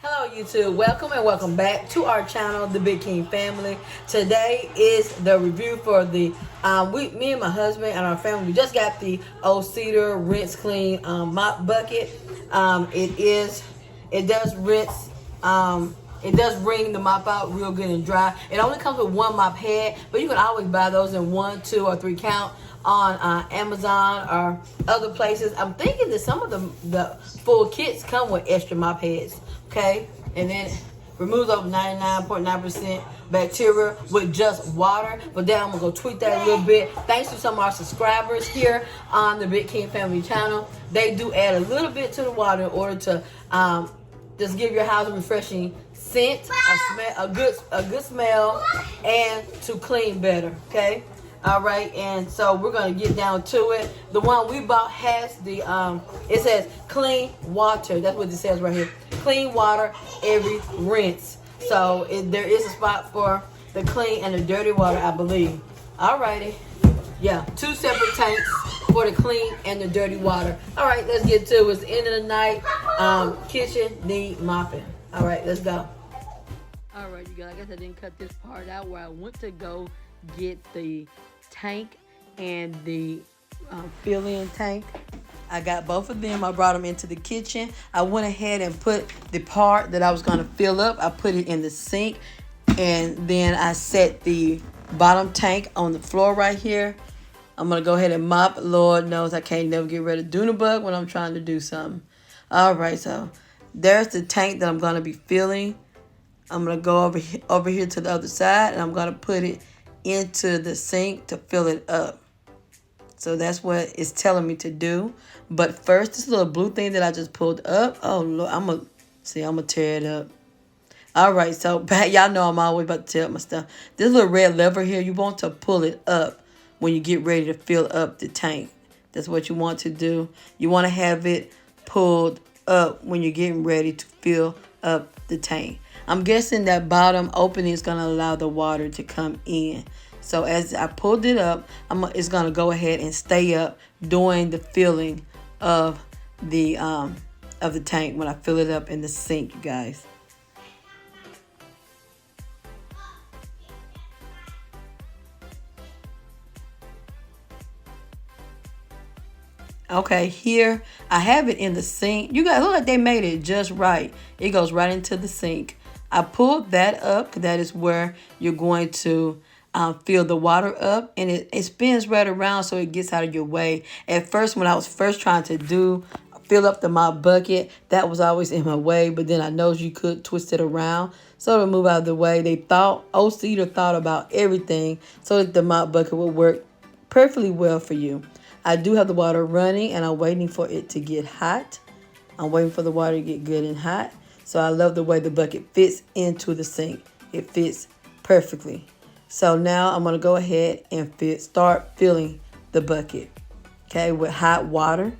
Hello YouTube, welcome and welcome back to our channel, The Big King Family. Today is the review for the, me and my husband and our family, we just got the O-Cedar Rinse Clean Mop Bucket. It does rinse, it does bring the mop out real good and dry. It only comes with one mop head, but you can always buy those in 1, 2, or 3 count on Amazon or other places. I'm thinking that some of the full kits come with extra mop heads. Okay, and then removes over 99.9% bacteria with just water. But then I'm gonna go tweak that a little bit. Thanks to some of our subscribers here on the Big King Family channel. They do add a little bit to the water in order to just give your house a refreshing scent, a good smell, and to clean better. Okay. All right, and so we're gonna get down to it. The one we bought has the it says clean water. That's what it says right here. Clean water every rinse. So there is a spot for the clean and the dirty water, I believe. All righty, yeah, 2 separate tanks for the clean and the dirty water. All right, let's get to it. It's the end of the night. Kitchen need mopping. All right, let's go. All right, you guys. I guess I didn't cut this part out where I went to go get the tank and the fill-in tank. I got both of them. I brought them into the kitchen. I went ahead and put the part that I was going to fill up. I put it in the sink, and then I set the bottom tank on the floor right here. I'm going to go ahead and mop. Lord knows I can't never get rid of Dunabug when I'm trying to do something. All right, so there's the tank that I'm going to be filling. I'm going to go over here to the other side, and I'm going to put it into the sink to fill it up. So that's what it's telling me to do. But first, this little blue thing that I just pulled up. Oh Lord, I'm gonna tear it up. All right, so y'all know I'm always about to tear up my stuff. This little red lever here, you want to pull it up when you get ready to fill up the tank. That's what you want to do. You want to have it pulled up when you're getting ready to fill up the tank. I'm guessing that bottom opening is going to allow the water to come in. So as I pulled it up, it's going to go ahead and stay up during the filling of the tank when I fill it up in the sink, you guys. Okay, here I have it in the sink. You guys look like they made it just right. It goes right into the sink. I pulled that up. That is where you're going to fill the water up, and it spins right around so it gets out of your way. At first, when I was first trying to fill up the mop bucket, that was always in my way, but then I know you could twist it around so to move out of the way. O-Cedar thought about everything so that the mop bucket would work perfectly well for you. I do have the water running, and I'm waiting for it to get hot. I'm waiting for the water to get good and hot. So I love the way the bucket fits into the sink. It fits perfectly. So now I'm going to go ahead and start filling the bucket, okay, with hot water.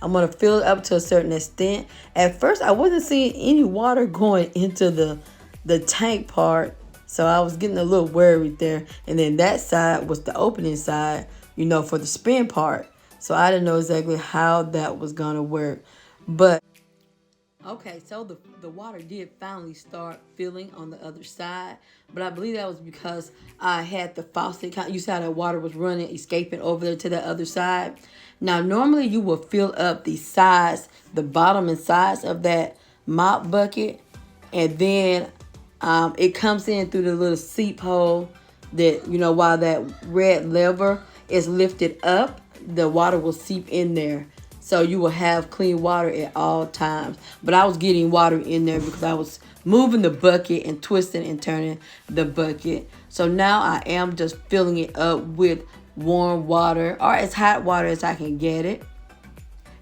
I'm going to fill it up to a certain extent. At first, I wasn't seeing any water going into the tank part, so I was getting a little worried there. And then that side was the opening side, you know, for the spin part. So I didn't know exactly how that was going to work. But okay, so the water did finally start filling on the other side, but I believe that was because I had the faucet. You saw that water was running, escaping over there to the other side. Now, normally you will fill up the sides, the bottom and sides of that mop bucket, and then it comes in through the little seep hole that, you know, while that red lever is lifted up, the water will seep in there. So you will have clean water at all times. But I was getting water in there because I was moving the bucket and twisting and turning the bucket. So now I am just filling it up with warm water or as hot water as I can get it.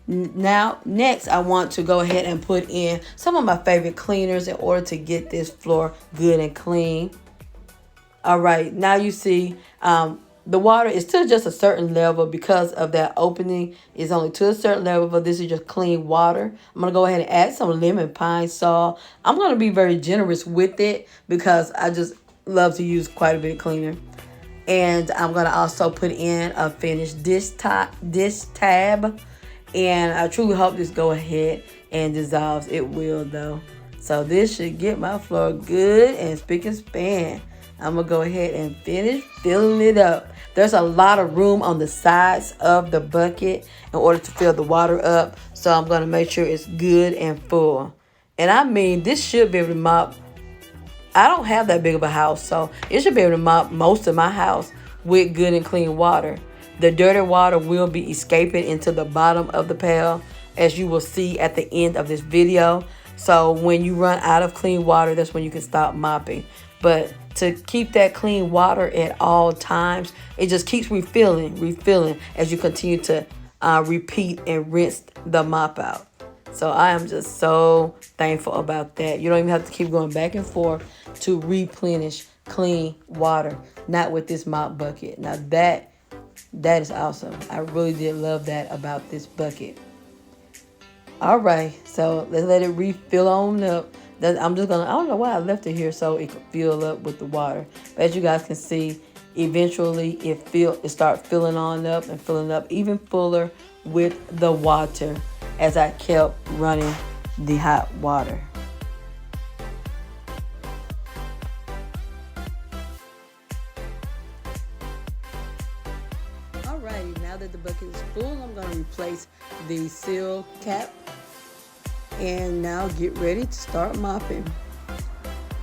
Now, next, I want to go ahead and put in some of my favorite cleaners in order to get this floor good and clean. All right, now you see the water is to just a certain level because of that opening. It's only to a certain level, but this is just clean water. I'm going to go ahead and add some lemon pine salt. I'm going to be very generous with it because I just love to use quite a bit of cleaner. And I'm going to also put in a finished dish tab. And I truly hope this go ahead and dissolves. It will, though. So this should get my floor good and spick and span. I'm going to go ahead and finish filling it up. There's a lot of room on the sides of the bucket in order to fill the water up. So I'm going to make sure it's good and full. And I mean, this should be able to mop. I don't have that big of a house, so it should be able to mop most of my house with good and clean water. The dirty water will be escaping into the bottom of the pail, as you will see at the end of this video. So when you run out of clean water, that's when you can stop mopping. But to keep that clean water at all times, it just keeps refilling as you continue to repeat and rinse the mop out. So I am just so thankful about that. You don't even have to keep going back and forth to replenish clean water. Not with this mop bucket. Now that is awesome. I really did love that about this bucket. All right, so let's let it refill on up. I'm just gonna, I don't know why I left it here so it could fill up with the water. But as you guys can see, eventually it start filling on up and filling up even fuller with the water as I kept running the hot water. Alrighty, now that the bucket is full, I'm going to replace the seal cap and now get ready to start mopping.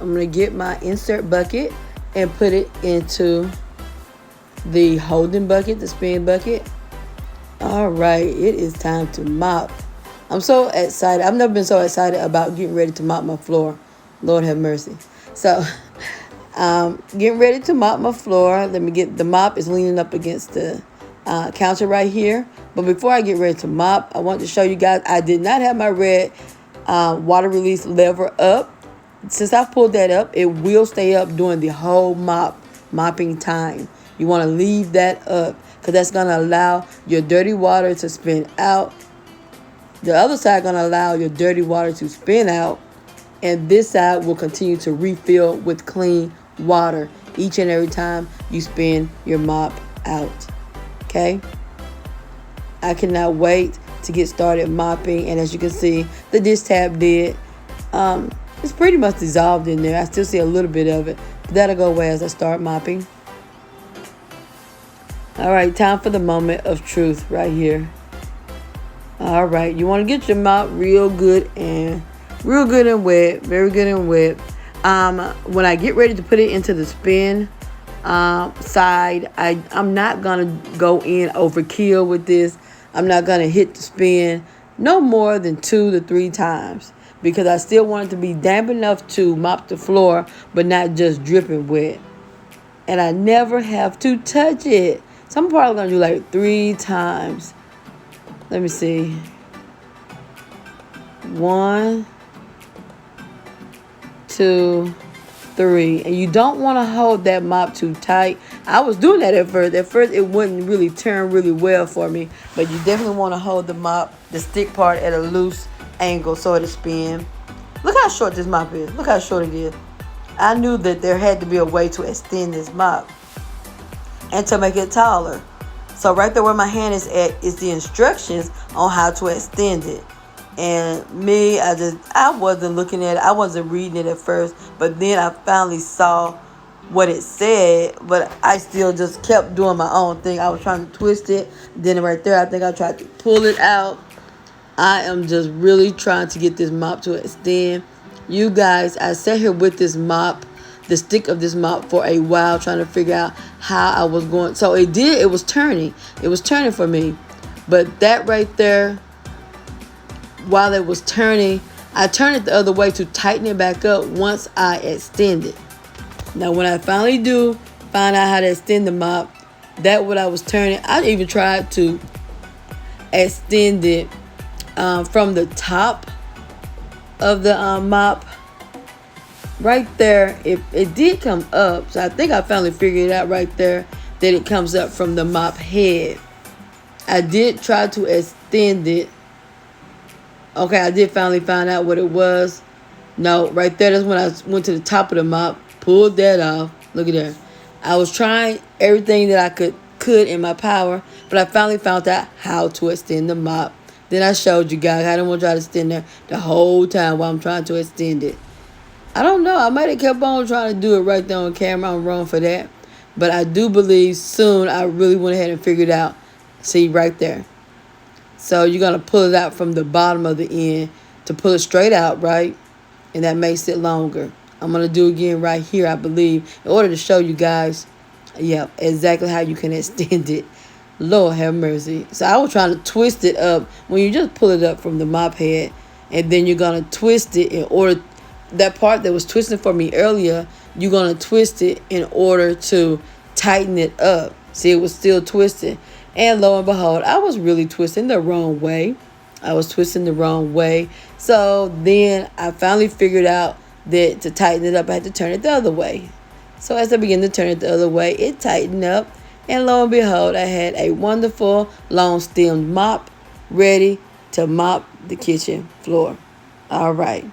I'm going to get my insert bucket and put it into the holding bucket, the spin bucket. Alright, it is time to mop. I'm so excited. I've never been so excited about getting ready to mop my floor. Lord have mercy. So, getting ready to mop my floor. Let me get the mop is leaning up against the counter right here. But before I get ready to mop, I want to show you guys I did not have my red water release lever up. Since I pulled that up, it will stay up during the whole mopping time. You want to leave that up because that's going to allow your dirty water to spin out. The other side going to allow your dirty water to spin out, and this side will continue to refill with clean water each and every time you spin your mop out. Okay? I cannot wait to get started mopping, and as you can see, the dish tab did. It's pretty much dissolved in there. I still see a little bit of it, but that'll go away as I start mopping. All right, time for the moment of truth right here. All right, you want to get your mop real good and wet, very good and wet. When I get ready to put it into the spin side, I'm not gonna go in overkill with this. I'm not gonna hit the spin no more than 2 to 3 times because I still want it to be damp enough to mop the floor, but not just dripping wet. And I never have to touch it. So I'm probably gonna do like 3 times. Let me see. 1, 2, 3. And you don't want to hold that mop too tight. I was doing that at first. At first, it wouldn't really turn really well for me. But you definitely want to hold the mop, the stick part, at a loose angle so it'll spin. Look how short this mop is. Look how short it is. I knew that there had to be a way to extend this mop and to make it taller. So right there where my hand is at is the instructions on how to extend it. And me, I wasn't looking at it. I wasn't reading it at first. But then I finally saw what it said. But I still just kept doing my own thing. I was trying to twist it. Then right there, I think I tried to pull it out. I am just really trying to get this mop to extend. You guys, I sat here with this mop, the stick of this mop, for a while trying to figure out how I was going. So it was turning. It was turning for me. But that right there, while it was turning, I turned it the other way to tighten it back up once I extend it. Now when I finally do find out how to extend the mop, that what I was turning, I even tried to extend it from the top of the mop. Right there, it did come up. So I think I finally figured it out right there that it comes up from the mop head. I did try to extend it. Okay, I did finally find out what it was. No, right there, that's when I went to the top of the mop, pulled that off. Look at that. I was trying everything that I could in my power, but I finally found out how to extend the mop Then I showed you guys. I didn't want y'all to stand there the whole time while I'm trying to extend it. I don't know. I might have kept on trying to do it right there on camera. I'm wrong for that. But I do believe soon I really went ahead and figured out. See, right there. So you're going to pull it out from the bottom of the end to pull it straight out, right? And that makes it longer. I'm going to do again right here, I believe, in order to show you guys, exactly how you can extend it. Lord have mercy. So I was trying to twist it up. When you just pull it up from the mop head, and then you're going to twist it in order, that part that was twisting for me earlier, you're going to twist it in order to tighten it up. See, it was still twisted. And lo and behold, I was really twisting the wrong way. So then I finally figured out that to tighten it up, I had to turn it the other way. So as I began to turn it the other way, it tightened up. And lo and behold, I had a wonderful long-stemmed mop ready to mop the kitchen floor. All right.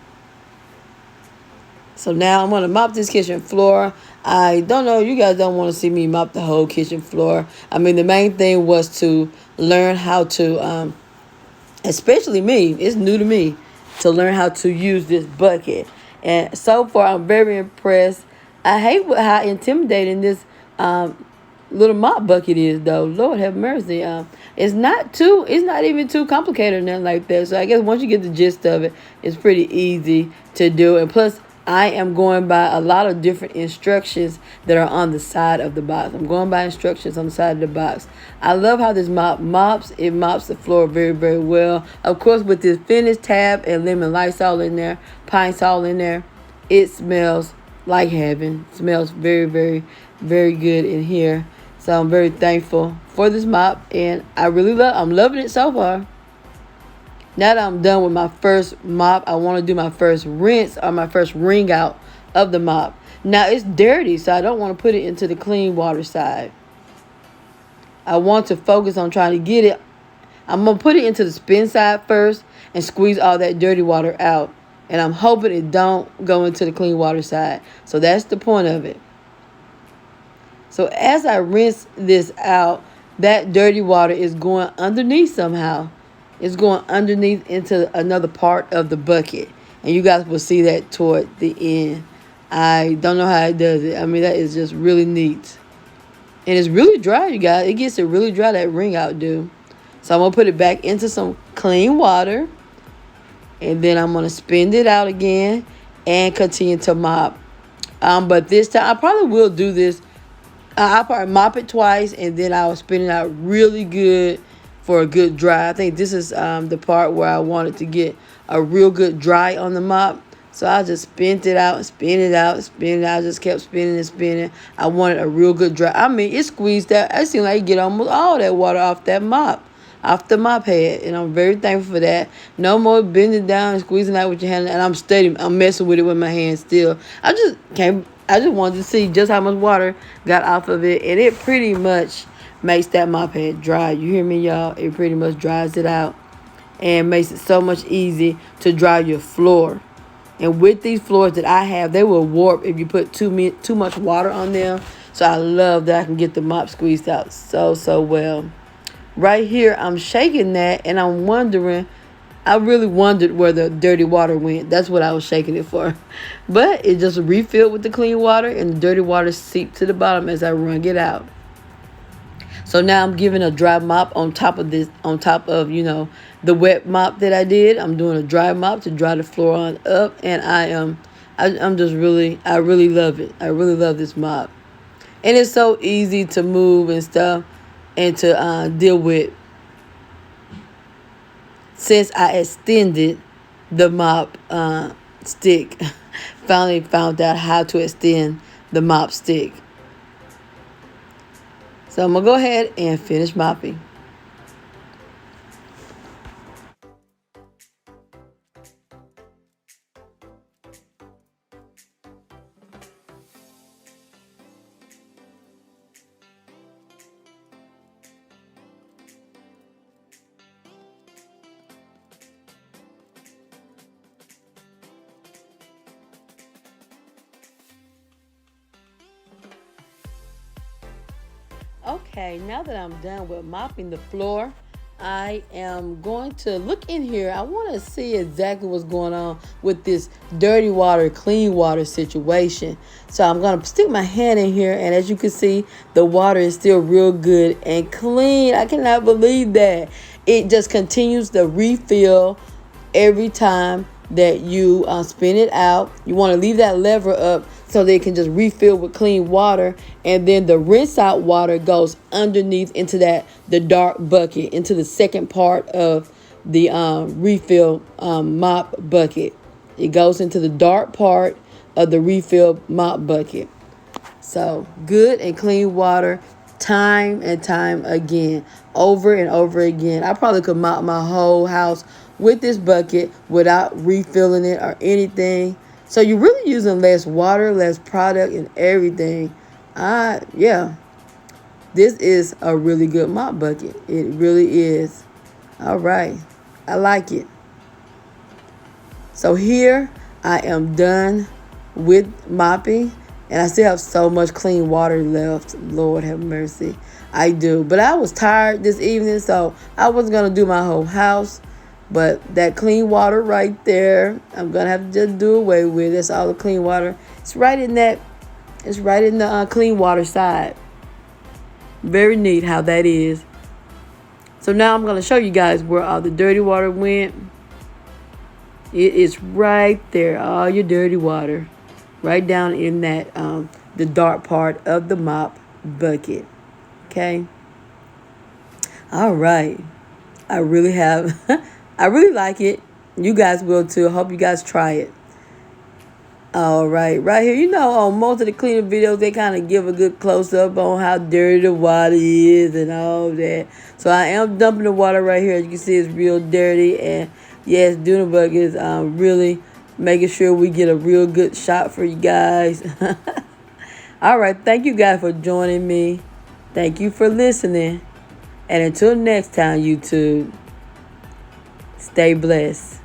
So now I'm going to mop this kitchen floor. I don't know, you guys don't want to see me mop the whole kitchen floor. I mean, the main thing was to learn how to, especially me, it's new to me, to learn how to use this bucket. And so far, I'm very impressed. I hate how intimidating this little mop bucket is, though. Lord have mercy. It's not even too complicated or nothing like that. So I guess once you get the gist of it, it's pretty easy to do. And plus, I am going by a lot of different instructions that are on the side of the box. I'm going by instructions on the side of the box. I love how this mop mops. It mops the floor very, very well. Of course, with this finish tab and lemon Lysol in there, pine sol in there, it smells like heaven. It smells very, very, very good in here. So I'm very thankful for this mop, and I'm loving it so far. Now that I'm done with my first mop, I want to do my first rinse or my first wring out of the mop. Now it's dirty, so I don't want to put it into the clean water side. I want to focus on trying to get it. I'm going to put it into the spin side first and squeeze all that dirty water out. And I'm hoping it don't go into the clean water side. So that's the point of it. So as I rinse this out, that dirty water is going underneath somehow. It's going underneath into another part of the bucket. And you guys will see that toward the end. I don't know how it does it. I mean, that is just really neat. And it's really dry, you guys. It gets it really dry, that wring out, dude. So I'm going to put it back into some clean water. And then I'm going to spin it out again and continue to mop. But this time, I probably will do this. I'll probably mop it twice, and then I'll spin it out really good for a good dry. I think this is the part where I wanted to get a real good dry on the mop. So I just spin it out, spin it out, spin it out. I just kept spinning and spinning. I wanted a real good dry. I mean, it squeezed out. It seemed like you get almost all that water off that mop, off the mop head. And I'm very thankful for that. No more bending down and squeezing out with your hand. And I'm messing with it with my hand still. I just wanted to see just how much water got off of it. And it pretty much makes that mop head dry. You hear me, y'all? It pretty much dries it out and makes it so much easy to dry your floor. And with these floors that I have, they will warp if you put too much water on them. So I love that I can get the mop squeezed out so well. Right here, I'm shaking that, and I'm wondering, I really wondered where the dirty water went. That's what I was shaking it for. But it just refilled with the clean water, and the dirty water seeped to the bottom as I wrung it out. So now I'm giving a dry mop on top of, the wet mop that I did. I'm doing a dry mop to dry the floor on up, and I really love it. I really love this mop. And it's so easy to move and stuff and to deal with. Since I extended the mop stick, finally found out how to extend the mop stick. So I'm going to go ahead and finish mopping. Okay, now that I'm done with mopping the floor, I am going to look in here. I want to see exactly what's going on with this dirty water, clean water situation. So I'm going to stick my hand in here, and as you can see, the water is still real good and clean. I cannot believe that. It just continues to refill every time that you spin it out. You want to leave that lever up so they can just refill with clean water, and then the rinse out water goes underneath into the dark bucket, into the second part of the refill mop bucket. It goes into the dark part of the refill mop bucket. So good and clean water, time and time again, over and over again. I probably could mop my whole house with this bucket without refilling it or anything. So you're really using less water, less product, and everything. Yeah, this is a really good mop bucket. It really is. All right, I like it. So here I am done with mopping, and I still have so much clean water left. Lord have mercy. I do. But I was tired this evening, so I wasn't going to do my whole house. But that clean water right there, I'm going to have to just do away with. That's all the clean water. It's right in the clean water side. Very neat how that is. So now I'm going to show you guys where all the dirty water went. It is right there, all your dirty water. Right down in that, the dark part of the mop bucket. Okay. All right. I really like it. You guys will too. I hope you guys try it. All right. Right here, you know, on most of the cleaner videos, they kind of give a good close-up on how dirty the water is and all that. So I am dumping the water right here. As you can see, it's real dirty. And yes, Dunabugking is really making sure we get a real good shot for you guys. All right. Thank you guys for joining me. Thank you for listening. And until next time, YouTube, stay blessed.